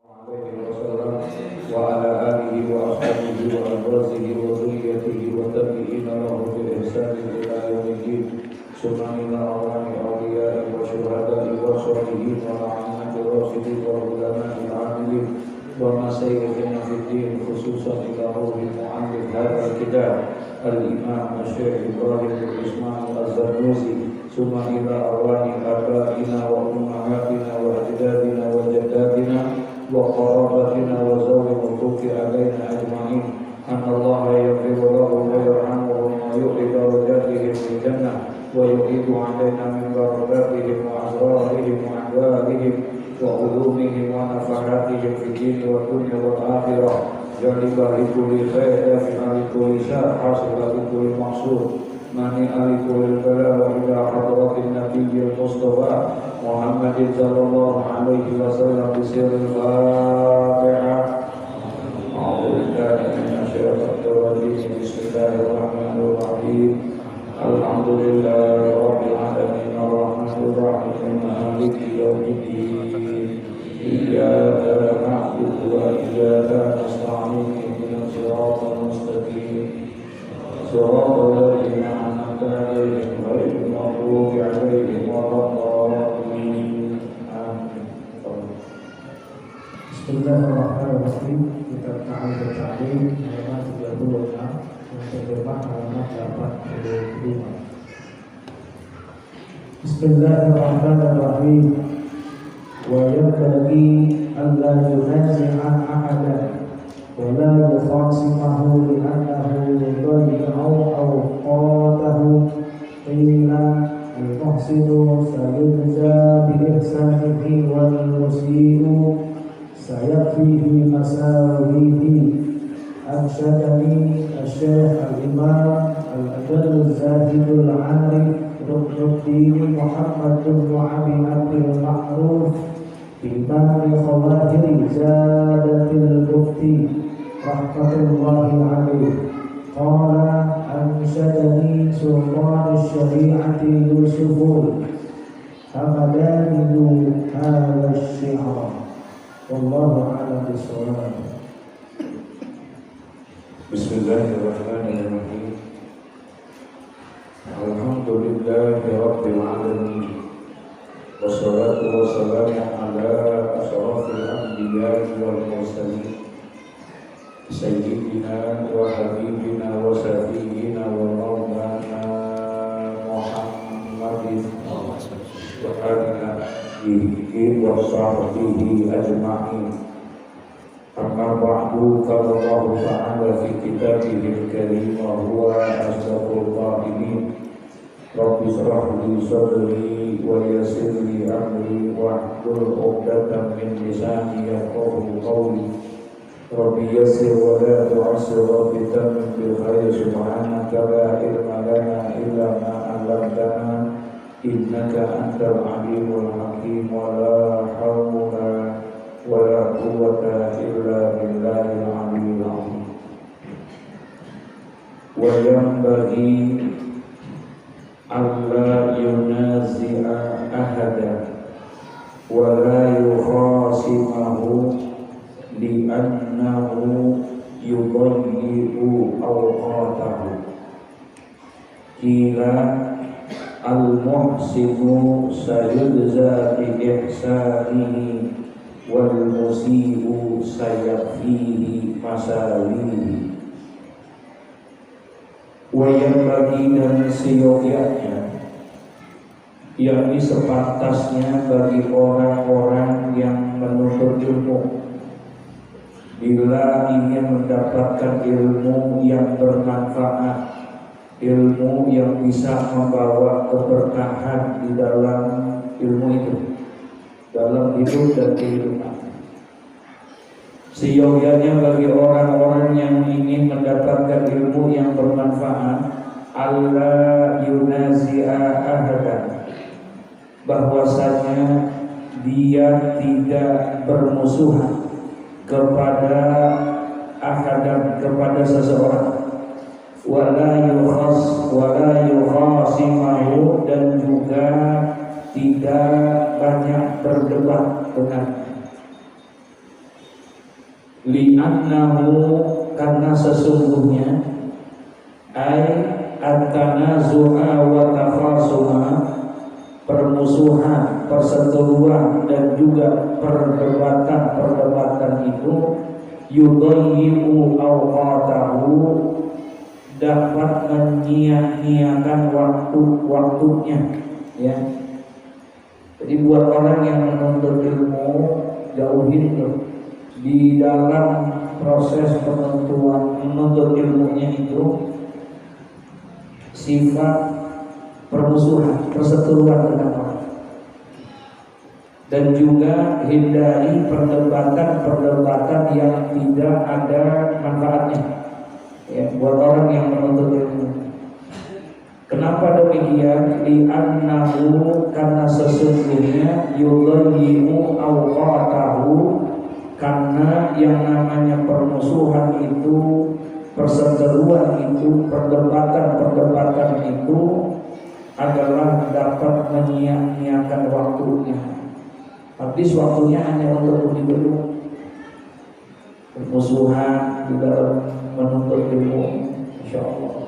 عليه وسلم وعلى آله وأصحابه وأزواجه وذريته والتابعين له بإحسان إلى يوم الدين سنن أعوان أولياء وشهداء وصالحين والأئمة الراشدين والعلماء العاملين ومشايخنا في الدين خصوصا إلى روح المعلم هذا الكتاب الإمام الشيخ إبراهيم بن إسماعيل الزرنوسي ثم إلى أعوان آبائنا وأمهاتنا وأجدادنا وجداتنا وقرابتنا وذوي الحقوق علينا أجمعين أن الله يغفر لهم ويرحمهم ويعلي درجاتهم في الجنة ويعيد علينا من بركاتهم وأسرارهم وأحوالهم وعلومهم ونفحاتهم في الدين والدنيا والآخرة جلب لكل خير دافع لكل شر حاصل لكل مقصود مانع لكل البلاء إلى حضرة النبي المصطفى محمد صلى الله عليه وسلم بسر الفاتحة أعوذ بالله من الشيطان الرجيم بسم الله الرحمن الرحيم الحمد لله رب العالمين الرحمن الرحيم مالك يوم الدين إياك نعبد وإياك نستعين اهدنا الصراط المستقيم صراط الذين أنعمت عليهم غير المغضوب عليهم ولا الضالين آمين. Bismillahirrahmanirrahim. Kita akan bertanding halaman 36 yang terjemah halaman 85. Bismillahirrahmanirrahim. Wa yanbaghi an la yunazi'a ahadan wa la yukhasimahu li'annahu yudayyi'u awqatahu qila al-muhsinu sayujza bi ihsanihi wal musii'u sayakfihi masawihi. Ansyadani Asy-Syaikh Al-Imam Al-Adl Zahidul Arif Rukunuddin Muhammad bin Abi Abdul Ma'ruf Imam Khawahiri Zadatil Mufti Rahmatullahi alaih. Qala ansyadani Sultan Syari'ati Yusuful Hamadanidu Hadha Syi'ar. Wallahu a'lam bishawab. Bismillahirrahmanirrahim. Alhamdulillahi rabbil alamin. Wassalatu wassalamu ala asyrafil anbiya'i wal mursalin sayyidina wa habibina wa syafi'ina wa maulana Muhammadin wa alihi wa sahbihi ajma'in. Amma ba'du, qala Allah ta'ala fi kitabihil karim wa huwa asdaqul qa'ilin. Rabbi shrah li sadri wa yassir li amri wahlul 'uqdatam min lisani yafqahu qawli. Rabbi yassir wa la tu'assir, Rabbi tammim bil khair. Subhanaka la ilma lana illa ma 'allamtana innaka antal alimul hakim. Wa la hawla wa la quwwata illa billahil aliyyil azim. Wa yanbaghi alla yunazi'a ahadan wa la yukhasimahu li'annahu yudayyi'u awqatahu. Qila al-muhsinu sayujza bi ihsanihi wal musii'u sayakfihi masawihi. Wa yanbaghi, dan seyogyanya, yakni sepantasnya bagi orang-orang yang menuntut ilmu, bila ingin mendapatkan ilmu yang bermanfaat, ilmu yang bisa membawa keberkahan di dalam ilmu itu, dalam hidup dan kehidupan. Seyogyanya bagi orang-orang yang ingin mendapatkan ilmu yang bermanfaat, alla yunazi'a ahadan, bahwasanya dia tidak bermusuhan kepada ahadan, kepada seseorang, wala yukhasimahu, dan juga tidak banyak berdebat dengan li'annahu karena sesungguhnya at-tanazu'a wa takhasuma permusuhan, perseteruan dan juga perdebatan itu yudayyi'u awqatahu dapat menyia-nyiakan waktunya ya. Jadi buat orang yang menuntut ilmu jauhin tuh di dalam proses penentuan menuntut ilmunya itu sifat permusuhan, perseteruan dengan orang, dan juga hindari perdebatan yang tidak ada manfaatnya ya, buat orang yang menuntut ilmu. Kenapa demikian? Li'annahu karena sesungguhnya yudayyi'u awqatahu, karena yang namanya permusuhan itu, perseteruan itu, perdebatan itu adalah dapat menyia-nyiakan waktunya. Habis waktunya hanya untuk dulu permusuhan di dalam menuntut ilmu, insya Allah.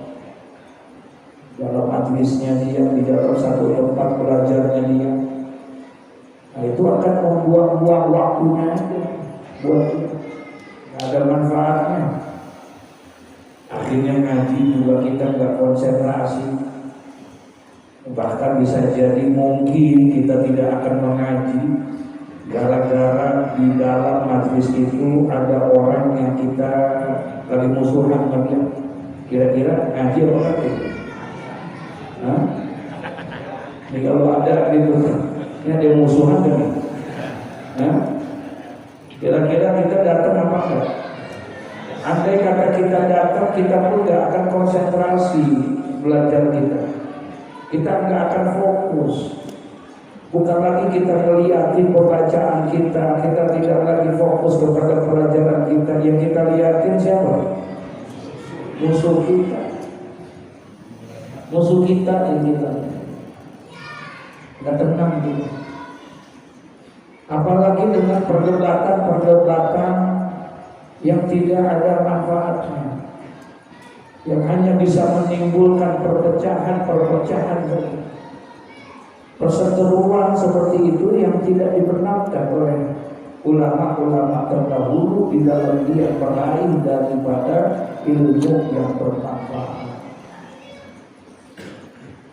Dalam majlisnya dia, di dalam satu tempat belajarnya dia, nah itu akan membuang-buang waktunya aja, buat nggak ada manfaatnya. Akhirnya ngaji juga kita nggak konsentrasi, bahkan bisa jadi mungkin kita tidak akan mengaji gara-gara di dalam majlis itu ada orang yang kita lagi musuhan dengan dia. Kira-kira ngaji orang itu? Ini kalau ada gitu, ini ada musuhan kan? Kira-kira kita datang apa enggak? Andai kata kita datang, kita pun nggak akan konsentrasi belajar kita. Kita nggak akan fokus. Bukan lagi kita melihatin pembacaan kita tidak lagi fokus kepada pelajaran kita. Yang kita lihatin siapa? Musuh kita. Musuh kita yang kita nggak tenang gitu. Apalagi dengan perdebatan yang tidak ada manfaatnya, yang hanya bisa menimbulkan perpecahan, perseteruan seperti itu yang tidak dibenarkan oleh ulama-ulama terdahulu di dalam dia meraih daripada ilmu yang bermanfaat.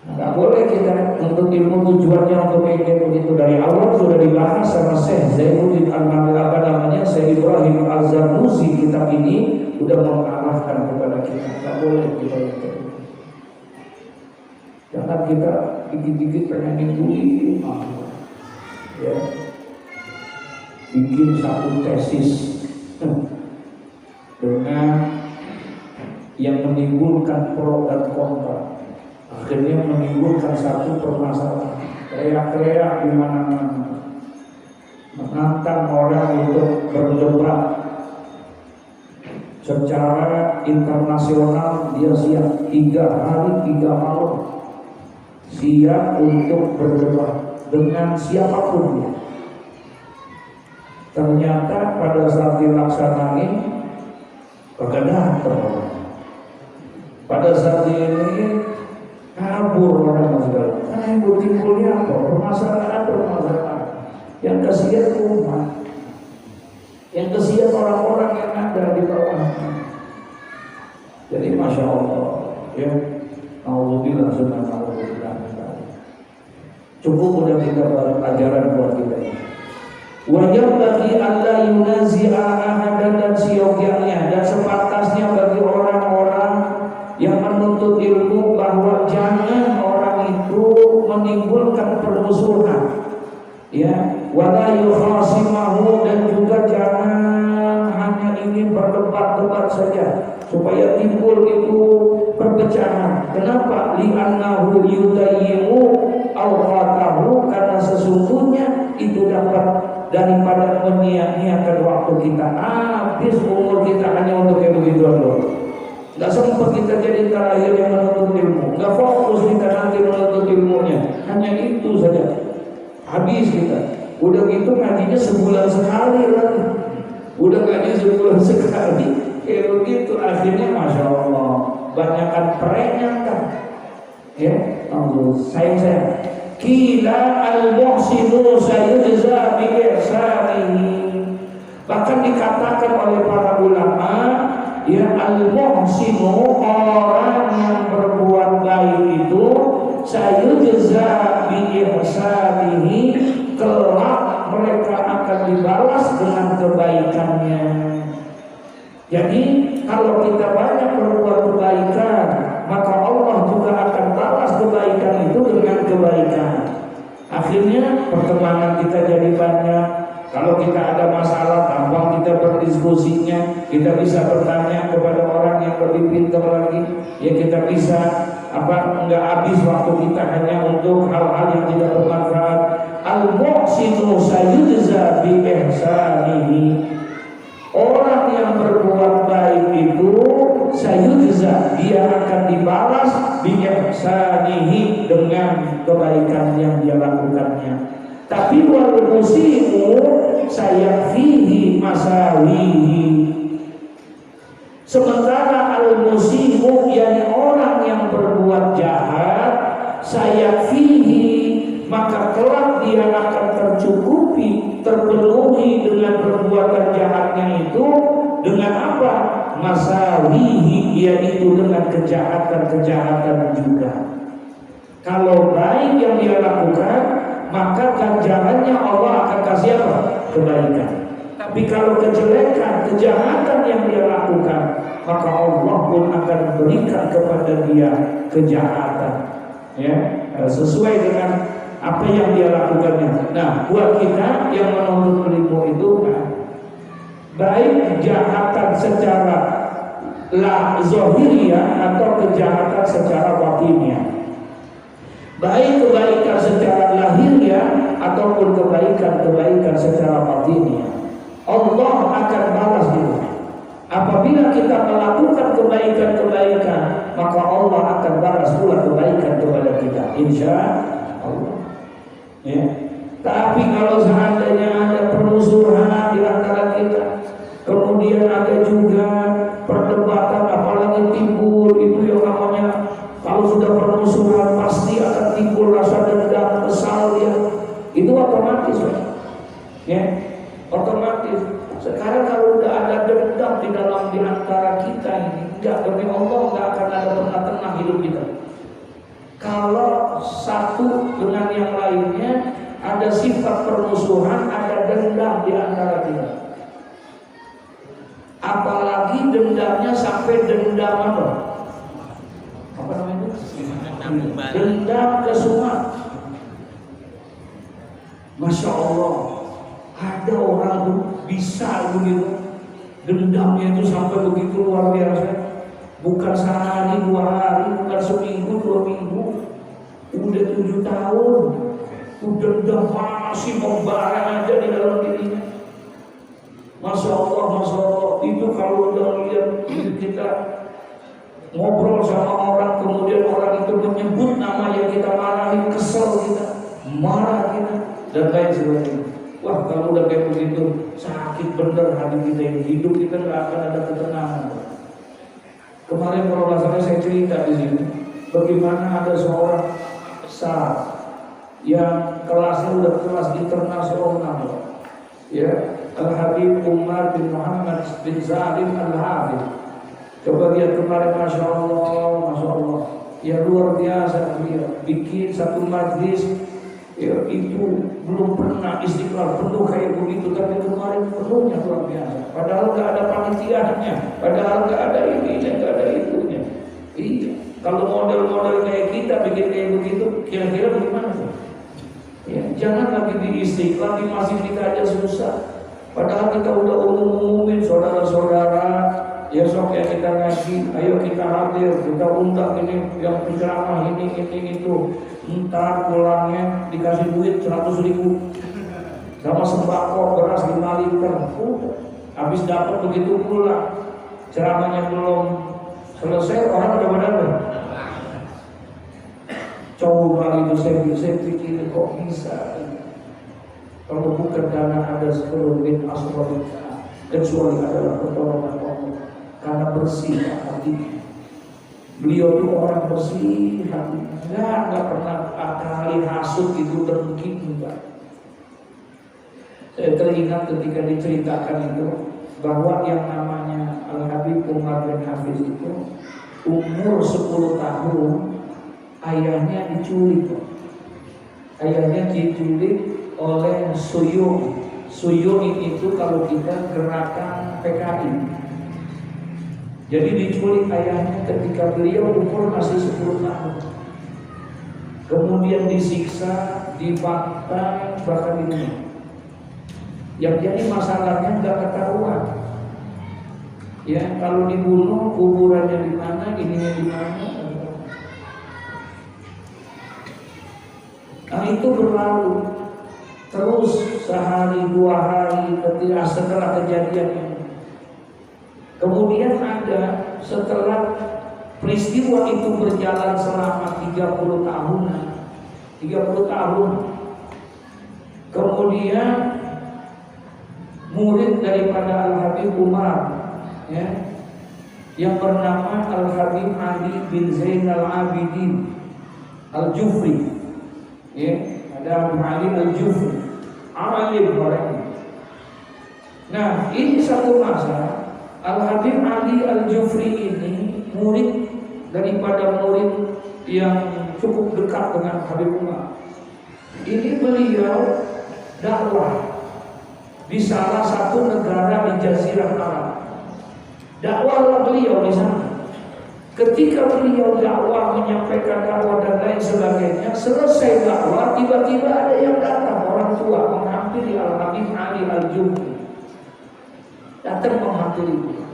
Nggak boleh kita untuk ilmu tujuannya untuk ingin begitu. Dari awal sudah dibahas sama Syekh Zainuddin Syekh Ibrahim Al-Zarnuzi. Kitab ini sudah mengarahkan kepada kita. Nggak boleh kita itu. Jangan kita dikit-dikit pengen ningguin, ya, bikin satu tesis dengan yang menimbulkan pro dan kontra. Akhirnya menimbulkan satu permasalahan, teriak-teriak di mana-mana, menantang orang untuk berdebat secara internasional. Dia siap 3 hari 3 malam, siap untuk berdebat dengan siapapun dia. Ternyata pada saat dilaksanakan kagak datang. Pada saat ini kabur orang masyarakat. Karena yang timbulnya apa? Permasalahan. Yang kasihan umat, yang kasihan orang-orang yang ada di bawah. Jadi masya Allah, ya, alhamdulillah, subhanallah. Cukup udah kita pelajaran buat kita ini. Wajib bagi Allah yunazi'a ahadan, dan siogyanya dan sepantasnya bagi orang-orang yang menuntut ilmu bahwa jangan orang itu menimbulkan permusuhan, ya, wala yukhasimahu, dan juga jangan hanya ingin berdebat-debat saja supaya timbul itu perpecahan. Kenapa? Li'annahu yudayyi'u awqatahu, karena sesungguhnya itu dapat daripada menyia-nyiakan waktu kita. Habis umur kita hanya untuk yang begituan doang. Gak sempat kita jadi terakhir yang menuntut ilmu, gak fokus kita nanti menuntut ilmunya, hanya itu saja. Habis kita, udah gitu ngajinya sebulan sekali lagi. udah gaji sebulan sekali, kayak begitu akhirnya masya Allah banyakkan prenyang kan, ya, saya kila al-muhsinu sayujza bi ihsanihi. Bahkan dikatakan oleh para ulama, ya al-muhsinu orang yang berbuat baik itu sayujza bi ihsanihi, kelak mereka akan dibalas dengan kebaikannya. Jadi kalau kita banyak berbuat kebaikan, maka Allah juga akan balas kebaikan itu dengan kebaikan. Akhirnya pertemanan kita jadi banyak. Kalau kita ada masalah, gampang kita berdiskusinya. Kita bisa bertanya kepada orang yang lebih pintar lagi. Ya kita bisa enggak habis waktu kita hanya untuk hal-hal yang tidak bermanfaat. Al-muhsinu sayujza bi ihsanihi. Orang yang berbuat baik itu sayujza, dia akan dibalas bi ihsanihi, dengan kebaikan yang dia lakukannya. Tapi wal musii'u sayakfihi masawihi. Sementara al-musii'u, yakni orang yang berbuat jahat, sayakfihi, maka kelak dia akan tercukupi, terpenuhi dengan perbuatan jahatnya itu dengan apa? Masawihi, yaitu dengan kejahatan-kejahatan juga. Kalau baik yang dia lakukan, maka ganjarannya Allah akan kasih apa? Kebaikan. Tapi kalau kejelekan, kejahatan yang dia lakukan, maka Allah pun akan berikan kepada dia kejahatan, ya, sesuai dengan apa yang dia lakukannya. Nah, buat kita yang menuntut ilmu itu kan, baik kejahatan secara zahiriyah atau kejahatan secara batiniyah. Baik kebaikan secara lahiriah ataupun kebaikan secara batiniyah, Allah akan balas itu. Apabila kita melakukan kebaikan, maka Allah akan balas pula kebaikan kepada kita, insya Allah. Ya. Tapi kalau seandainya ada permusuhan di antara kita, kemudian ada juga perdebatan, apalagi timbul itu yang namanya, kalau sudah permusuhan pasti akan timbul rasa dendam, kesal, ya. Itu otomatis, ya, otomatis. Sekarang kalau udah ada dendam di antara kita ini, demi Allah nggak akan ada pernah tenang hidup kita. Kalau satu dengan yang lainnya ada sifat permusuhan, ada dendam di antara kita. Apalagi dendamnya sampai dendam apa? Apa namanya? Dendam kesumat. Masya Allah, ada orang tuh bisa begitu, dendamnya itu sampai begitu luar biasa. Bukan sehari, 2 hari, bukan seminggu, 2 minggu, udah 7 tahun, udah dendam masih membara aja di dalam dirinya. Masya Allah, itu kalau udah lihat kita ngobrol sama orang, kemudian orang itu menyebut nama yang kita marahin, kesel kita, marah kita, dan lain sebagainya. Wah, kalau udah kayak begitu, sakit bener hati kita ini, hidup kita nggak akan ada ketenangan. Kemarin kalau saya cerita di sini, bagaimana ada seorang besar yang kelasnya udah kelas internasional, ya, Al-Habib Umar bin Muhammad bin Zalim Al-Habib. Coba lihat kemarin, masya Allah, ya luar biasa dia bikin satu majlis, ya itu belum pernah Istiqlal penuh kayak begitu, tapi kemarin penuhnya luar biasa. Padahal nggak ada panitianya, padahal nggak ada ininya, nggak ada itunya. Iya, kalau model-model kayak kita bikin kayak begitu, kira-kira bagaimana tuh? Ya, jangan lagi di Istiqlal, di masjid kita aja susah. Padahal kita udah umumin saudara-saudara, ya sok ya kita ngaji, ayo kita hadir, kita undang ini yang penceramah ini itu. Entar pulangnya dikasih duit 100.000 sama sembako beras 5 liter. Habis dapat begitu pulang, ceramahnya belum selesai, orang udah pada coba itu saya pikir kok bisa. Kalau bukan karena ada 10 bin asrofika, kecuali adalah pertolongan Allah, karena bersih hatinya. Beliau itu orang bersih hatinya, nggak pernah kali hasut itu dengki, enggak. Saya teringat ketika diceritakan itu bahwa yang namanya Al-Habib Umar bin Hafiz itu umur 10 tahun ayahnya diculik. Ayahnya diculik oleh Suyung. Suyung itu kalau kita gerakan PKI. Jadi diculik ayahnya ketika beliau umur masih 10 tahun. Kemudian disiksa, dibantai, bahkan dibunuh. Yang jadi masalahnya nggak ketahuan. Ya, kalau dibunuh kuburannya di mana, ininya di mana. Nah itu berlalu terus sehari 2 hari ketika setelah kejadian ini. Kemudian ada setelah peristiwa itu berjalan selama 30 tahunan, 30 tahun. Kemudian murid daripada Al-Habib Umar, ya, yang bernama Al-Habib Ali bin Zainal Abidin Al-Jufri, ya, ada Ali Al-Jufri, alim orangnya. Nah, ini satu masa Al-Habib Ali Al-Jufri ini murid daripada murid yang cukup dekat dengan Habib Umar. Ini beliau dakwah di salah satu negara di Jazirah Arab. Dakwahlah beliau di sana. Ketika beliau dakwah, menyampaikan dakwah dan lain sebagainya, selesai dakwah tiba-tiba ada yang datang, orang tua menghampiri Al-Habib Ali Al-Jufri. Datang menghampiri dia.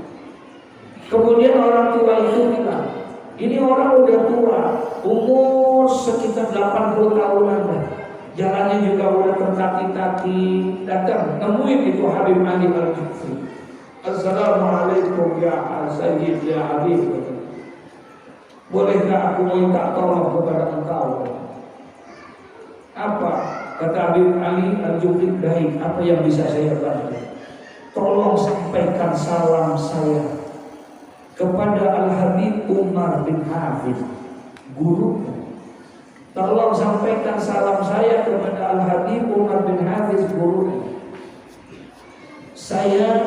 Kemudian orang tua itu bilang, ini orang udah tua, umur sekitar 80 tahunan dah. Jalannya juga udah tertati-tati. Datang, nemuin itu Habib Ali Al-Jufri. Assalamualaikum ya Sayyid ya Habib. Bolehkah aku minta tolong kepada engkau? Apa? Kata Habib Ali Al-Jufri, baik, apa yang bisa saya bantu? Tolong sampaikan salam saya kepada Al-Habib Umar bin Hafiz, guru. Tolong sampaikan salam saya kepada Al-Habib Umar bin Hafiz, guru. Saya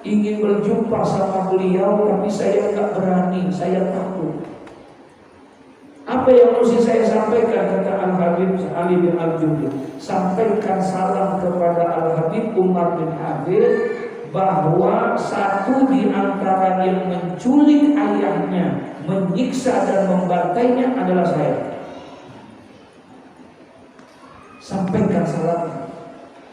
ingin berjumpa sama beliau, tapi saya nggak berani, saya takut. Apa yang mesti saya sampaikan, kata Al-Habib Ali bin Al-Jufri? Sampaikan salam kepada Al-Habib Umar bin Hafiz bahwa satu di antara yang menculik ayahnya, menyiksa dan membantainya adalah saya. Sampaikan salam.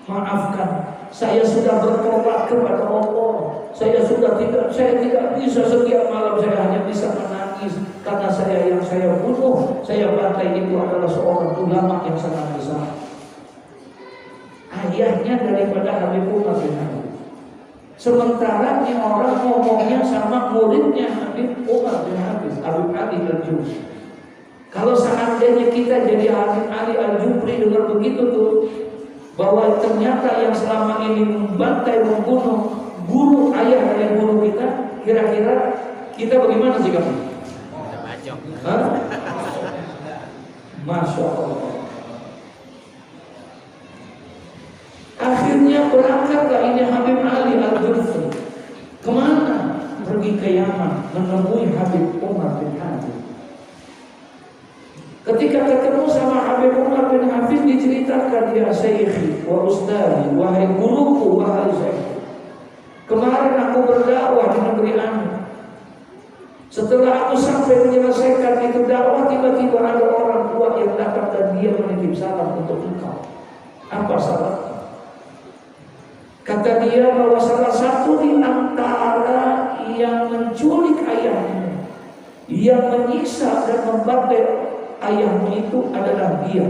Maafkan, saya sudah bertobat kepada Allah. Saya tidak bisa setiap malam, saya hanya bisa menangis karena yang saya bunuh, saya bantai itu adalah seorang ulama yang sangat besar. Ayahnya daripada Habib Umar bin Hafiz. Sementara ini orang ngomongnya sama muridnya Habib Umar bin Hafiz, Habib Ali Al-Jufri. Kalau seandainya kita jadi Habib Ali Al-Jufri dengar begitu tuh, bahwa ternyata yang selama ini membantai, membunuh guru ayah dari guru kita, kira-kira kita bagaimana sih kamu? Masya Allah. Akhirnya berangkatlah ini Habib Ali Al-Jufri. Kemana? Pergi ke Yaman menemui Habib Umar bin Hafiz. Ketika ketemu sama Habib Umar bin Hafiz, diceritakan, ya Syekhi wa Ustazi, wahai guruku, wahai Syekh, kemarin aku berdakwah di negeri Anda. Setelah aku sampai menyelesaikan itu dakwah, tiba-tiba ada orang tua yang datang dan dia menitip salam untuk engkau. Apa salahnya? Kata dia bahwa salah satu di antara yang menculik ayahnya, yang menyiksa dan membantai ayahnya itu adalah dia.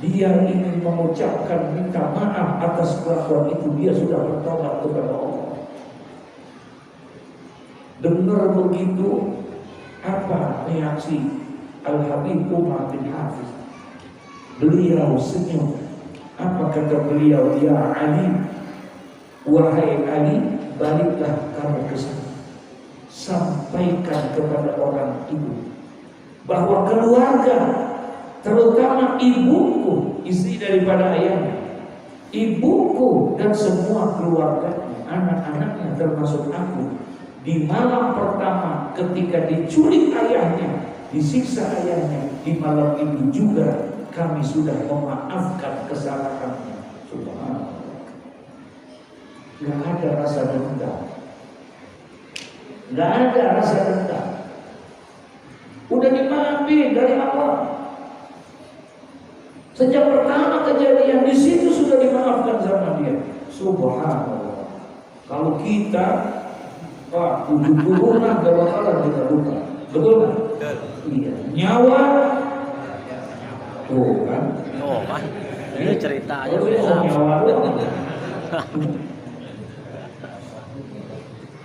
Dia ingin mengucapkan minta maaf atas kelakuan itu. Dia sudah bertobat kepada Allah. Dengar begitu, apa reaksi Al-Habib Umar bin Hafiz? Beliau senyum. Apa kata beliau? Ya Ali, Wahai Ali, baliklah kamu ke sana. Sampaikan kepada orang ibu bahwa keluarga, terutama ibuku, istri daripada ayahnya, ibuku dan semua keluarganya, anak-anaknya termasuk aku, di malam pertama ketika diculik ayahnya, disiksa ayahnya, di malam itu juga kami sudah memaafkan kesalahannya. Subhanallah. Gak ada rasa dendam, gak ada rasa dendam. Udah dimaafin dari Allah. Sejak pertama kejadian di situ sudah dimaafkan sama dia. Subhanallah. Kalau kita, Pak, 70 orang gak bakalan kita lupa. Betul kan? Iya. Nyawa, tuh kan? Oh kan? Ini cerita aja. Nyawa doang.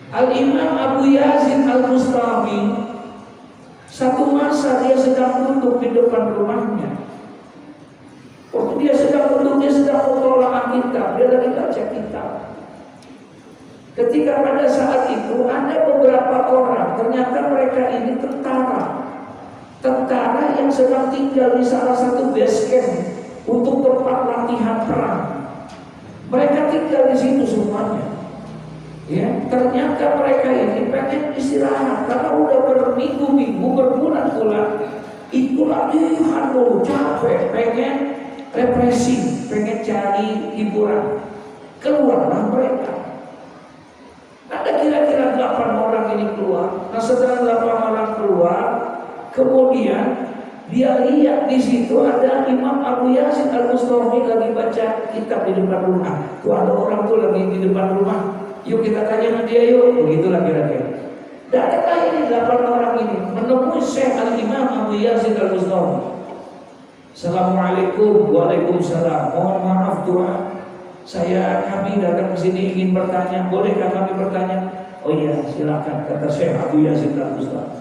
Al-Imam Abu Yazid Al-Bustami, satu masa dia sedang duduk di depan rumahnya. Waktu dia sedang duduk, dia sedang menolak kitab, dia lagi baca kitab. Ketika pada saat itu ada beberapa orang, ternyata mereka ini tentara yang sedang tinggal di salah satu base camp untuk tempat latihan perang. Mereka tinggal di situ semuanya. Ya, ternyata mereka ini pengen istirahat karena udah berminggu-minggu, berbulan-bulan itu latihan dulu, capek, pengen represi, pengen cari hiburan. Keluarlah mereka. Ada kira-kira 8 orang ini keluar. Nah, setelah 8 orang keluar, kemudian dia lihat di situ ada Imam Abu Yazid Al-Bustami lagi baca kitab di depan rumah. Tuh ada orang tuh lagi di depan rumah. Yuk kita tanya sama dia yuk. Begitulah kira-kira. Datanglah ini 8 orang ini menemui Syekh Al-Imam Abu Yazid Al-Bustami. Assalamualaikum. Waalaikumsalam. Mohon maaf Tuhan, kami datang ke sini ingin bertanya. Bolehkah kami bertanya? Oh iya, silakan, kata Syekh Abu Yazid Al-Bustami.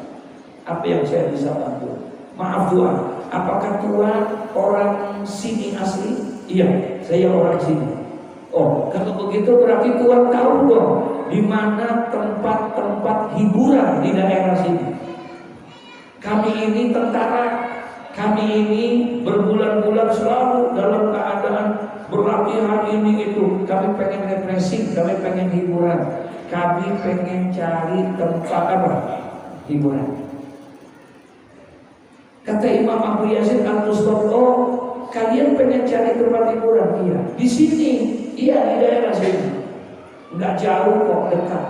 Apa yang saya bisa bantu? Maaf Tuhan, apakah Tuhan orang sini asli? Iya, saya orang sini. Oh, kalau begitu berarti Tuhan tahu dong di mana tempat-tempat hiburan di daerah sini. Kami ini tentara, kami ini berbulan-bulan selalu dalam keadaan berlatihan ini itu. Kami pengen refreshing, kami pengen hiburan, kami pengen cari tempat apa? Hiburan. Kata Imam Abu Yazid Al-Bustami, oh kalian pengen cari tempat hiburan? Iya. Di sini, iya di daerah sini. Nggak jauh kok, dekat.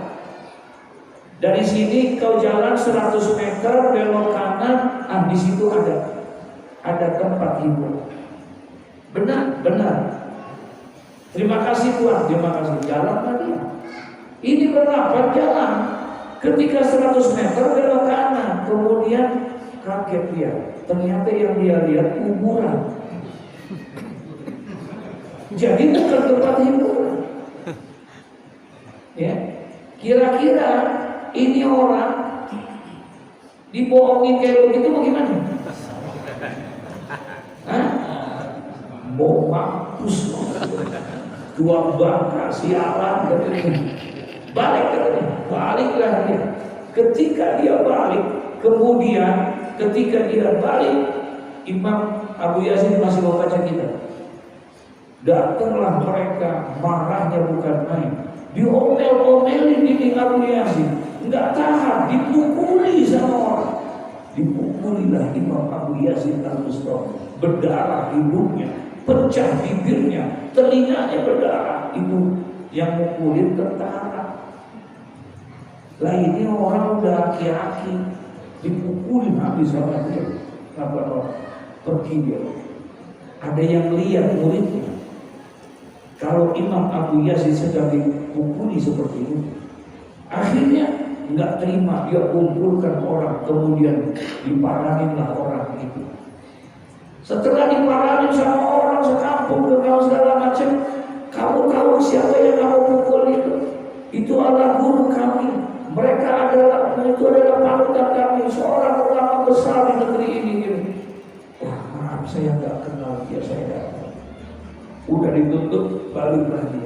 Dari sini kau jalan 100 meter belok kanan, di situ ada tempat hiburan. Benar, benar. Terima kasih Tuhan, terima kasih. Jalan dia. Ini berapa jalan? Ketika 100 meter belok kanan, kemudian kaget dia. Ternyata yang dia lihat kuburan. Jadi bukan tempat hiburan. Ya, kira-kira ini orang dibohongin kayak begitu bagaimana? Hah? Mau mampus, dua bangka sialan katanya. Baliklah dia. Ketika dia balik, kemudian ketika dia balik, Imam Abu Yazid masih membaca kitab. Datanglah mereka, marahnya bukan main. Diomel-omelin di Abu Yazid, nggak tahan, dipukuli sama orang. Dipukulilah Imam Abu Yazid Al-Bustami, berdarah hidungnya, pecah bibirnya, telinganya berdarah. Itu yang mukulin tentara. Lah ini orang udah aki-aki, dipukulin habis sama dia. Apa pergi dia. Ada yang lihat muridnya. Kalau Imam Abu Yazid sedang dipukuli seperti itu, akhirnya nggak terima, dia kumpulkan orang, kemudian diparahinlah orang itu. Setelah diparahin sama orang sekampung dengan segala macam, kamu tahu siapa yang kamu pukul itu? Itu adalah guru kami. Itu adalah panutan kami, seorang ulama besar di negeri ini. Wah, maaf saya nggak kenal dia, saya nggak. Udah ditutup, baliklah dia.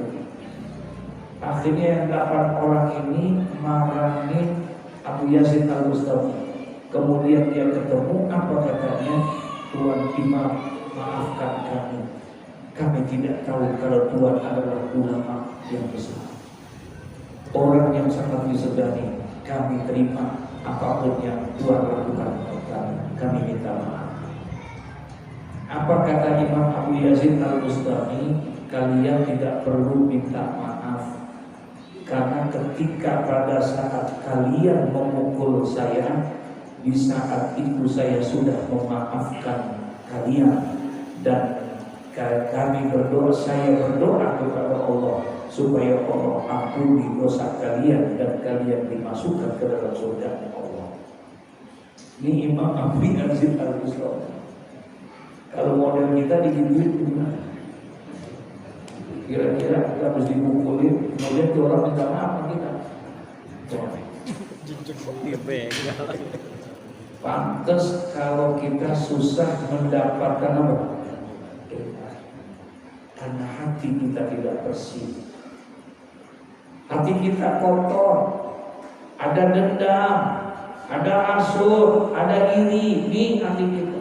Akhirnya yang 8 orang ini marahin Abu Yazid Al-Bustami. Kemudian dia ketemu, apa katanya? Tuan Imam, maafkan kami. Kami tidak tahu kalau Tuhan adalah ulama yang besar, orang yang sangat disegani. Kami terima apapun yang Tuhan lakukan untuk kami. Kami minta maaf. Apa kata Imam Abu Yazid Al-Bustami? Kalian tidak perlu minta maaf, karena ketika pada saat kalian memukul saya, di saat itu saya sudah memaafkan kalian. Dan kami berdoa, saya berdoa kepada Allah supaya Allah ampuni dosa kalian dan kalian dimasukkan ke dalam surga Allah. Ini Imam Abu Yazid Al-Bustami. Kalau model kita digituin gimana? Kira-kira kita harus dimukulin, kemudian tuh orang minta maaf kita. Pantes kalau kita susah mendapatkan apa? Karena hati kita tidak bersih. Hati kita kotor, ada dendam, ada hasud, ada iri. Ini hati kita.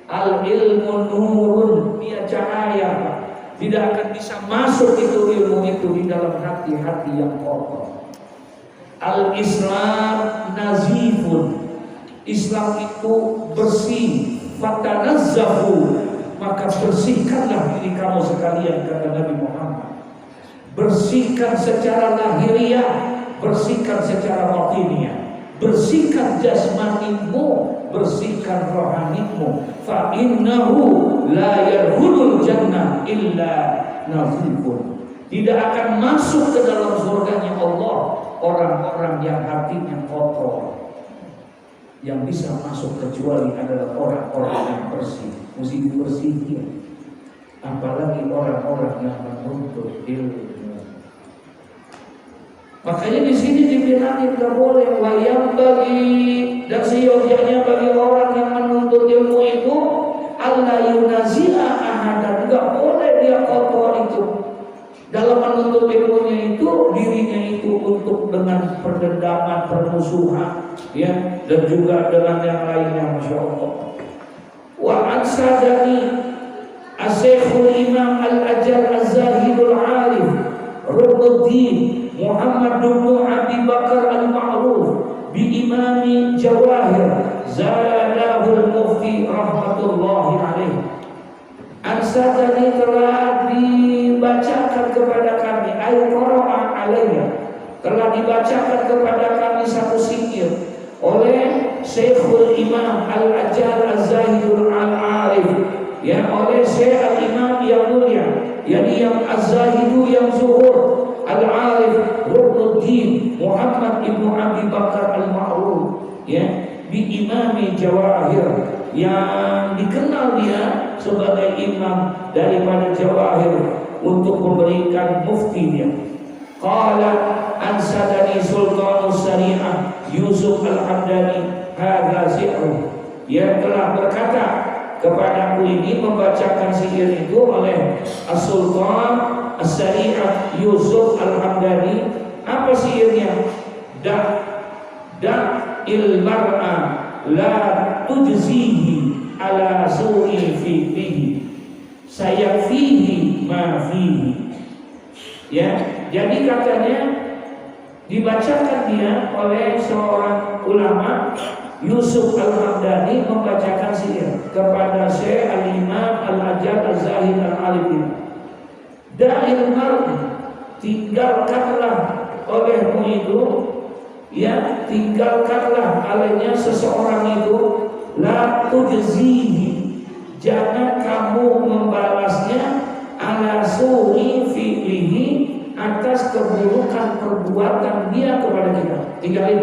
Al-ilmu nurun, dia cahaya, Pak. Tidak akan bisa masuk itu ilmu itu di dalam hati-hati yang kotor. Al-Islam nazifun, Islam itu bersih. Fatanazzahu, maka bersihkanlah diri kamu sekalian, kata Nabi Muhammad. Bersihkan secara lahiriah, bersihkan secara batiniyah, bersihkan jasmanimu, bersihkan rohanimu. Fa innahu la yadkhulul jannah illa nazifun. Tidak akan masuk ke dalam surganya Allah orang-orang yang hatinya kotor. Yang bisa masuk kecuali adalah orang-orang yang bersih. Mesti dibersihkan. Apalagi orang-orang yang menuntut ilmu. Makanya di sini dibilangin tidak boleh wayang bagi, dan seyogyanya bagi orang yang menuntut ilmu itu Allah yunazi'a ahadan, tidak boleh dia kotor itu dalam menuntut ilmunya itu, dirinya itu untuk dengan perdendaman, permusuhan, ya, dan juga dengan yang lainnya, masya Allah. Wa ansadani as-Syekhul Imam Al-Ajal Az-Zahidul Arif Ruknuddin Muhammad bin Abi Bakar Al-Ma'ruf bi Imami Jawahir Zadahul Mufti rahmatullahi alaihi. Ansadani telah dibacakan kepada kami, Al-Qur'an alaiya, telah dibacakan kepada kami satu syair oleh Syekhul Imam Al-Ajal Az-Zahidul Al-Arif, ya, oleh Syekh Al-Imam yang mulia, yakni yang Az-Zahidu yang zuhur, Al-Arif Ruknuddin Muhammad ibnu Abi Bakar Al-Ma'ruf, ya, bi Imami Jawahir, yang dikenal dia sebagai imam daripada Jawahir untuk memberikan muftinya. Qala ansadani Sultanus Syariah Yusuf Al-Hamdani hadza syi'ru, yang telah berkata kepadaku ini, membacakan syair itu oleh As-Sultan As-Syariah Yusuf Al-Hamdani. Apa syairnya? Il mar'a la tujzihi ala su'i fihi sayakfihi ma fihi. Ya, jadi katanya dibacakan dia oleh seorang ulama, Yusuf Al-Hamdani, membacakan syair kepada Syekh Al-Imam Al-Ajal Az-Zahid Al-Alif. Da'il mar'i, tinggalkanlah olehmu itu, ya, tinggalkanlah alainya seseorang itu, la tujzihi, jangan kamu membalasnya, ala su'i fi'lihi, atas keburukan perbuatan dia kepada kita. Tinggalin,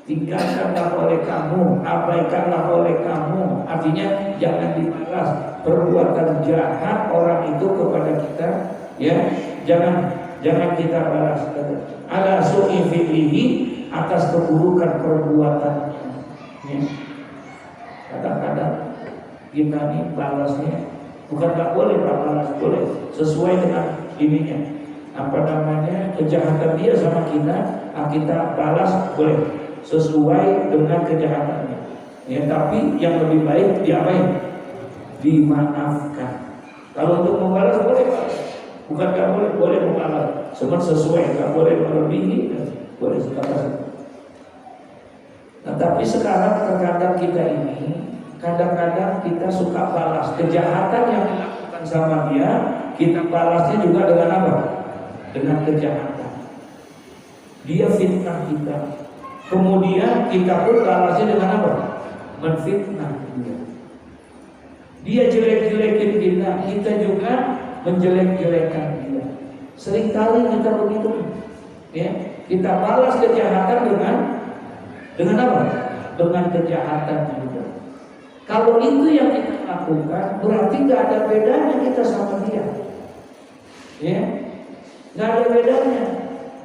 tinggalkanlah oleh kamu, abaikanlah oleh kamu. Artinya jangan dibalas perbuatan jahat orang itu kepada kita, ya, jangan kita balas. Ala su'i fi'lihi, atas keburukan perbuatan. Ya. Kadang-kadang kita nih balasnya bukan tak boleh, balas boleh sesuai dengan ininya. kejahatan dia sama kita balas boleh sesuai dengan kejahatannya. Ya, tapi yang lebih baik diapain? Dimaafkan. Kalau untuk membalas boleh, bukan nggak boleh, boleh membalas, cuma sesuai, nggak boleh melebihi, boleh sebatas. Nah, tapi sekarang terkadang kita ini, kadang-kadang kita suka balas kejahatan yang dilakukan sama dia, kita balasnya juga dengan apa? Dengan kejahatan. Dia fitnah kita, kemudian kita pun balasnya dengan apa? Menfitnah dia. Dia jelek-jelekin kita juga menjelek-jelekan dia. Seringkali kita begitu, ya. Kita balas kejahatan dengan apa? Dengan kejahatan juga. Kalau itu yang kita lakukan, berarti nggak ada bedanya kita sama dia, ya. Nggak ada bedanya.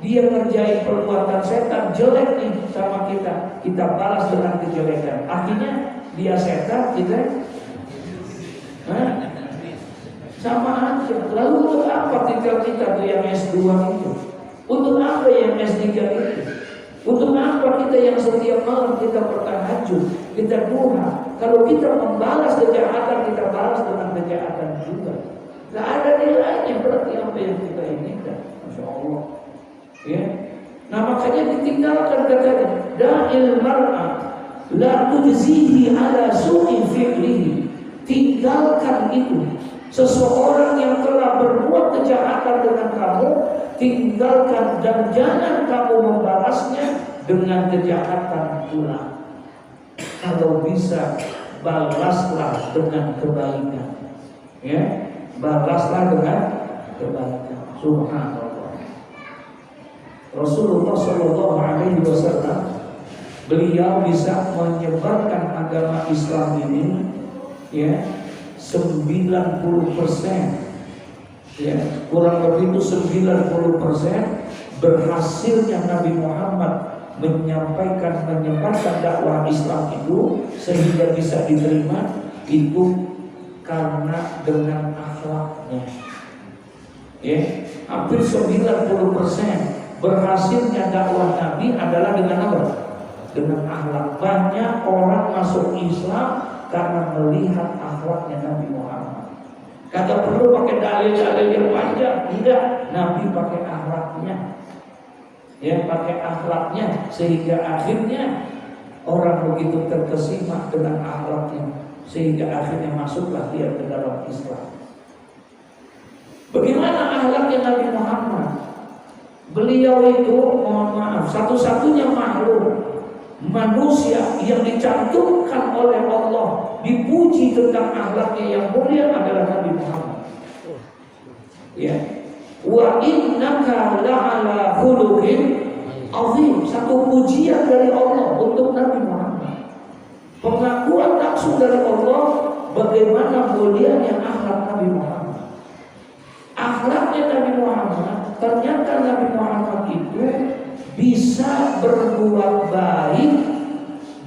Dia ngerjain perbuatan setan jelek nih sama kita balas dengan kejelekan. Akhirnya dia setan, kita sama aja. Lalu untuk apa kita tuh yang S2 itu? Untuk apa yang S3 itu? Untuk apa kita yang setiap malam kita bertahajud, kita duha? Kalau kita membalas kejahatan, kita balas dengan kejahatan juga. Gak ada nilainya berarti apa yang kita inginkan. Masya Allah. Ya. Nah makanya ditinggalkan katanya, da'il mar'a la tujzihi ala su'i fi'lihi. Tinggalkan itu. Seseorang yang telah berbuat kejahatan dengan kamu, tinggalkan dan jangan kamu membalasnya dengan kejahatan pula. Kalau bisa, balaslah dengan kebaikan. Ya, balaslah dengan kebaikan. Subhanallah. Rasulullah Shallallahu Alaihi Wasallam, beliau bisa menyebarkan agama Islam ini, ya, 90%, ya, kurang lebih itu 90% berhasilnya Nabi Muhammad menyebarkan dakwah Islam itu sehingga bisa diterima itu karena dengan akhlaknya. Ya, hampir 90% berhasilnya dakwah Nabi adalah dengan apa? Dengan akhlak. Banyak orang masuk Islam karena melihat akhlaknya Nabi Muhammad. Kata perlu pakai dalil-dalil yang panjang, tidak. Nabi pakai akhlaknya, ya, pakai akhlaknya sehingga akhirnya orang begitu terkesima dengan akhlaknya sehingga akhirnya masuklah dia ke dalam Islam. Bagaimana akhlaknya Nabi Muhammad? Beliau itu, mohon maaf, satu-satunya makhluk manusia yang dicantumkan oleh Allah, dipuji tentang akhlaknya yang mulia adalah Nabi Muhammad. Ya, wa innaka la'ala khuluqin azim. Satu pujian dari Allah untuk Nabi Muhammad. Pengakuan langsung dari Allah bagaimana mulianya akhlak Nabi Muhammad. Akhlaknya Nabi Muhammad, ternyata Nabi Muhammad itu bisa berbuat baik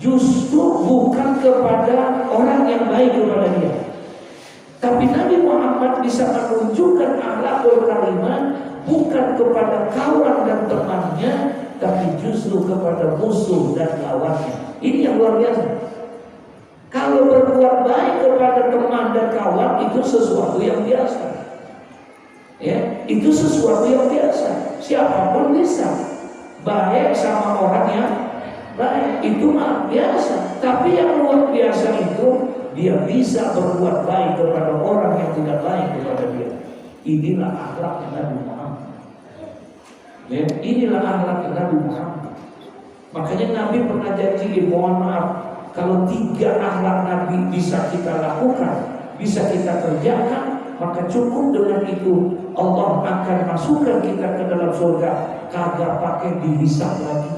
justru bukan kepada orang yang baik kepada dia, tapi Nabi Muhammad bisa menunjukkan akhlakul karimah bukan kepada kawan dan temannya, tapi justru kepada musuh dan lawannya. Ini yang luar biasa. Kalau berbuat baik kepada teman dan kawan itu sesuatu yang biasa, ya, itu sesuatu yang biasa. Siapapun bisa baik sama orang yang baik, itu mah biasa. Tapi yang luar biasa itu dia bisa berbuat baik kepada orang yang tidak baik kepada dia. Inilah akhlak Nabi Muhammad. Ya, inilah akhlak Nabi Muhammad. Makanya Nabi pernah janji, mohon maaf, kalau 3 akhlak Nabi bisa kita lakukan, bisa kita kerjakan, maka cukup dengan itu Allah akan masukkan kita ke dalam surga. Kagak pakai dihisab lagi,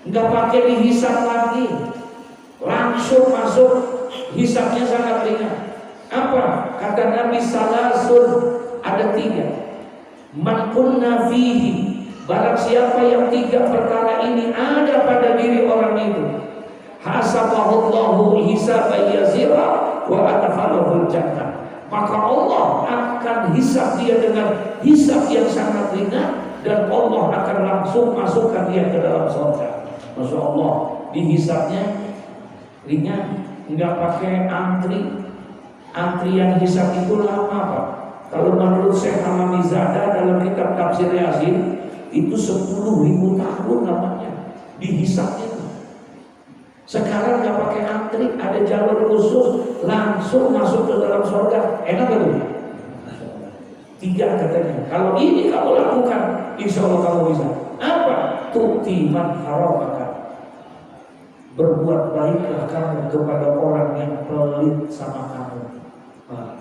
nggak pakai dihisab lagi, langsung masuk. Hisabnya sangat ringan. Apa kata Nabi? Salasun, ada 3. Man kunna fihi, barang siapa yang 3 perkara ini ada pada diri orang itu, hasabahullahu hisaban yazira wa adkhalahul jannah. maka Allah akan hisab dia dengan hisab yang sangat ringan, dan Allah akan langsung masukkan dia ke dalam surga. Masya Allah, dihisabnya ringan, nggak pakai antri. Antrian hisab itu lama Pak. Kalau menurut Syekh Hamamizada dalam kitab Tafsir Yasin, itu 10.000 tahun namanya dihisabnya. Sekarang nggak pakai antri, ada jalur khusus, langsung masuk ke dalam surga. Enak gak tuh? 3 katanya. Kalau ini kamu lakukan, insya Allah kamu bisa. Apa? Tu'ti man haramaka. Berbuat baiklah kamu kepada orang yang pelit sama kamu. Nah,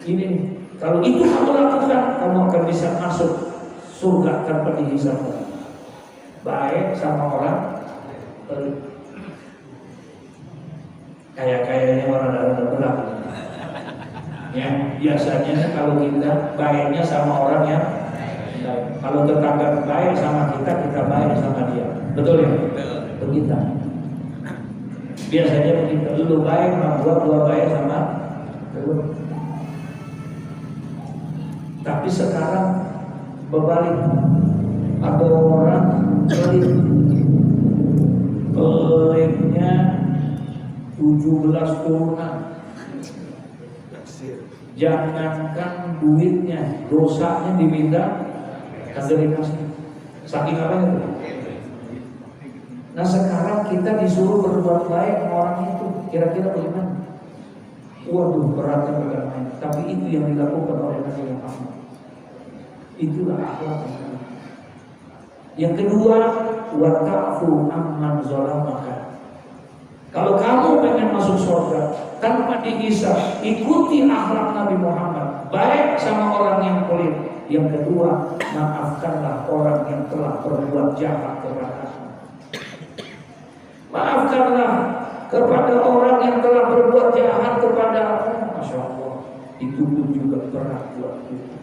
ini kalau itu kamu lakukan, kamu akan bisa masuk surga tanpa dihisab. Baik sama orang pelit. Kayaknya orang ada berat. Ya, biasanya kalau kita baiknya sama orang yang baik. Kalau tetangga baik sama kita, kita baik sama dia. Betul ya? Begitu. Biasanya begitu. Lu baik sama gua baik sama lu. Tapi sekarang berbalik. Ada orang pelitnya 17 turunan. Jangankan duitnya, dosanya diminta kagak dikasih. Saking apa itu? Nah sekarang kita disuruh berbuat baik sama orang itu, kira-kira bagaimana? Waduh, beratnya bukan main. Tapi itu yang dilakukan oleh Nabi Muhammad. Itulah akhlak. Yang kedua, wa ta'fu amman zalamaka. Kalau kamu pengen masuk surga tanpa dihisab, ikuti akhlak Nabi Muhammad. Baik sama orang yang pelit. Yang kedua, maafkanlah orang yang telah berbuat jahat kepada. Maafkanlah kepada orang yang telah berbuat jahat kepada. Masya Allah, itu pun juga berat buat kita.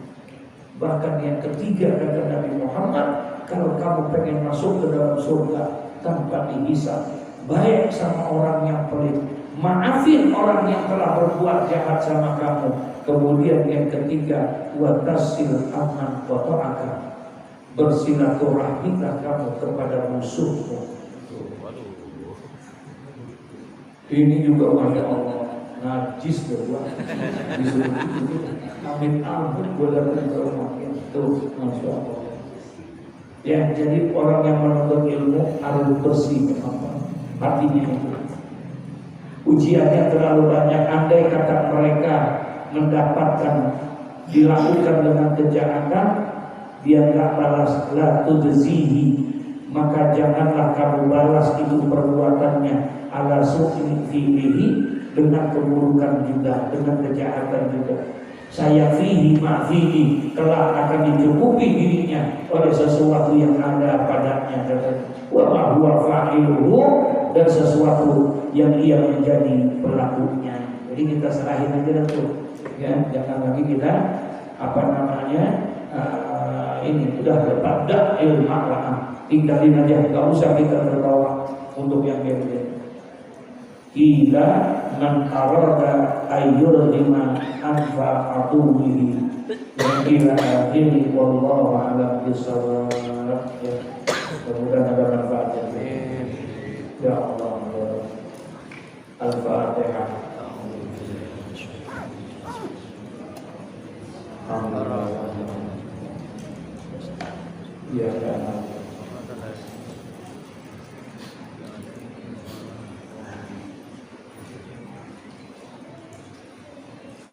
Bahkan yang ketiga kata Nabi Muhammad, kalau kamu pengen masuk ke dalam surga tanpa dihisab, baik sama orang yang pelit, maafin orang yang telah berbuat jahat sama kamu. Kemudian yang ketiga, watasil aman wata'aka, bersilaturahmilah kamu kepada musuhmu. Ini juga Masya Allah najis berdua. Amin amin boleh bermakin tuh Masya Allah. Ya, jadi orang yang menuntut ilmu harus bersih hatinya itu. Ujiannya terlalu banyak. Andai kata mereka mendapatkan dilakukan dengan kejahatan, dia nggak balas, la tudzihi, maka janganlah kamu balas itu perbuatannya ala su'in fihi, dengan keburukan juga, dengan kejahatan juga. Saya fihi ma fihi, kelak akan dicukupi dirinya oleh sesuatu yang ada padanya. Wa ma huwa fa'iluhu, dan sesuatu yang ia menjadi pelakunya. Jadi kita serahin aja tuh. Ya, jangan lagi kita ini udah pada ilmu lah, tinggalin aja, nggak usah kita terbawa untuk yang biasa. Ila man arada ayyurhima anfa atubihi wa ila akhiri wallahu a'lam bissawab. Ya, mudah-mudahan ada manfaatnya. Ya Allah. Al-Fatihah. Alhamdulillah. Ya,